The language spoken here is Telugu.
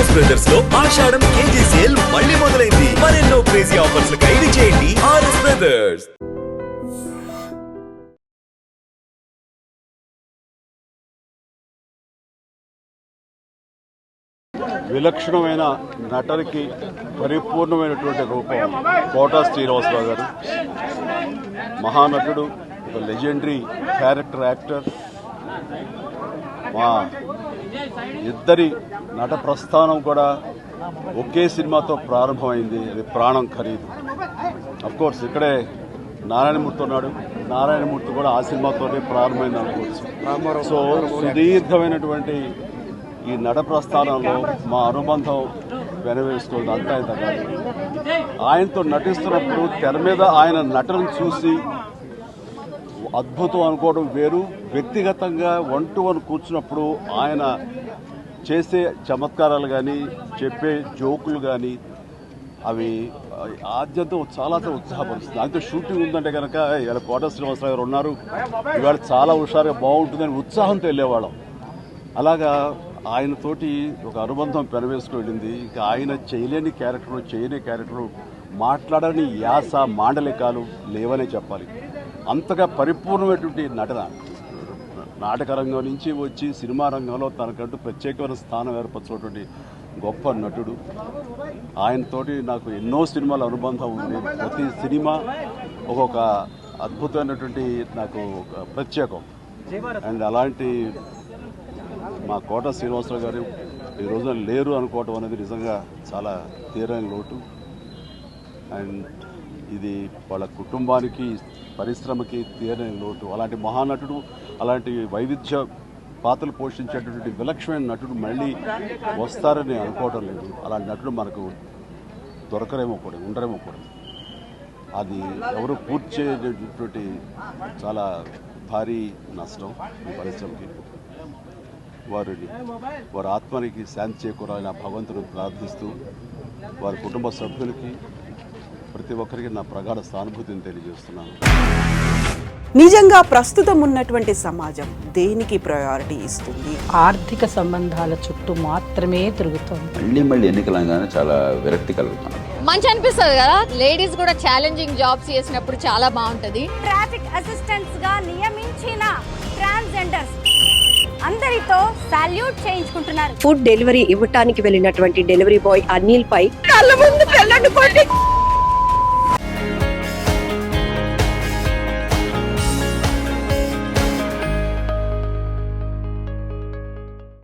ఆర్ఎస్ బ్రదర్స్ లో ఆషాఢం కేజీ సేల్ మళ్ళీ మొదలైంది. మరెన్నో క్రేజీ ఆఫర్స్ ఖైదీ చేయండి ఆర్ఎస్ బ్రదర్స్. విలక్షణమైన నటనకి పరిపూర్ణమైనటువంటి రూపం కోటా శ్రీనివాసరావు గారు. మహానటుడు, ఒక లెజెండరీ క్యారెక్టర్ యాక్టర్. మా ఇద్దరి నట ప్రస్థానం కూడా ఒకే సినిమాతో ప్రారంభమైంది, అది ప్రాణం ఖరీదు. అఫ్కోర్స్ ఇక్కడే నారాయణమూర్తి ఉన్నాడు, నారాయణమూర్తి కూడా ఆ సినిమాతోనే ప్రారంభమైంది అనుకోవచ్చు. సో సుదీర్ఘమైనటువంటి ఈ నట ప్రస్థానంలో మా అనుబంధం వెనవేసుకోవడం అంతా ఇంత కాదు. ఆయనతో నటిస్తున్నప్పుడు తెర మీద ఆయన నటనను చూసి అద్భుతం అనుకోవడం వేరు, వ్యక్తిగతంగా 1-to-1 కూర్చున్నప్పుడు ఆయన చేసే చమత్కారాలు కానీ చెప్పే జోకులు కానీ అవి ఆద్యంతో చాలా ఉత్సాహపరుస్తుంది. దాంతో షూటింగ్ ఉందంటే కనుక ఇలా కోట శ్రీనివాసరావు గారు ఉన్నారు, ఇవాళ చాలా హుషారుగా బాగుంటుందని ఉత్సాహంతో వెళ్ళేవాళ్ళం. అలాగా ఆయనతోటి ఒక అనుబంధం పెనవేసుకు వెళ్ళింది. ఇంకా ఆయన చేయలేని క్యారెక్టరు, చేయని క్యారెక్టరు, మాట్లాడని యాస మాండలికాలు లేవనే చెప్పాలి. అంతగా పరిపూర్ణమైనటువంటి నటన. నాటక రంగం నుంచి వచ్చి సినిమా రంగంలో తనకంటూ ప్రత్యేకమైన స్థానం ఏర్పరచినటువంటి గొప్ప నటుడు. ఆయనతోటి నాకు ఎన్నో సినిమాల అనుబంధం ఉంది. ప్రతి సినిమా ఒక్కొక్క అద్భుతమైనటువంటి నాకు ఒక ప్రత్యేకం. అండ్ అలాంటి మా కోట శ్రీనివాసరావు గారు ఈ రోజున లేరు అనుకోవటం అనేది నిజంగా చాలా తీరని లోటు. అండ్ ఇది వాళ్ళ కుటుంబానికి, పరిశ్రమకి తీరని లోటు. అలాంటి మహానటుడు, అలాంటి వైవిధ్య పాత్రలు పోషించేటటువంటి విలక్షణమైన నటుడు మళ్ళీ వస్తారని అనుకోవటం లేదు. అలాంటి నటుడు మనకు దొరకరేమో కూడా, ఉండరేమో కూడా. అది ఎవరు పూర్తి చేయటువంటి చాలా భారీ నష్టం ఈ పరిశ్రమకి. వారి ఆత్మనికి శాంతి చేకూరాలని భగవంతుని ప్రార్థిస్తూ వారి కుటుంబ సభ్యులకి ప్రతి ఒక్కరికి నా ప్రగాఢ సానుభూతిని తెలియజేస్తున్నాను. నిజంగా ప్రస్తుతం ఉన్నటువంటి సమాజం దేనికి ప్రయారిటీ ఇస్తుంది? ఆర్థిక సంబంధాల చుట్టూ మాత్రమే తిరుగుతుంది. మళ్ళీ ఎన్నికలంగానే చాలా విరక్తి కలుగుతాను. మంచి అనిపిస్తుంది కదా, లేడీస్ కూడా ఛాలెంజింగ్ జాబ్స్ చేసినప్పుడు చాలా బాగుంటది. ట్రాఫిక్ అసిస్టెంట్స్ గా నియమించిన ట్రాన్స్జెండర్స్ అందరితో సాల్యూట్ చేయించుకుంటున్నారు. ఫుడ్ డెలివరీ ఇవ్వటానికి వెళ్ళినటువంటి డెలివరీ బాయ్ అనిల్ పై కళ్ళ ముందు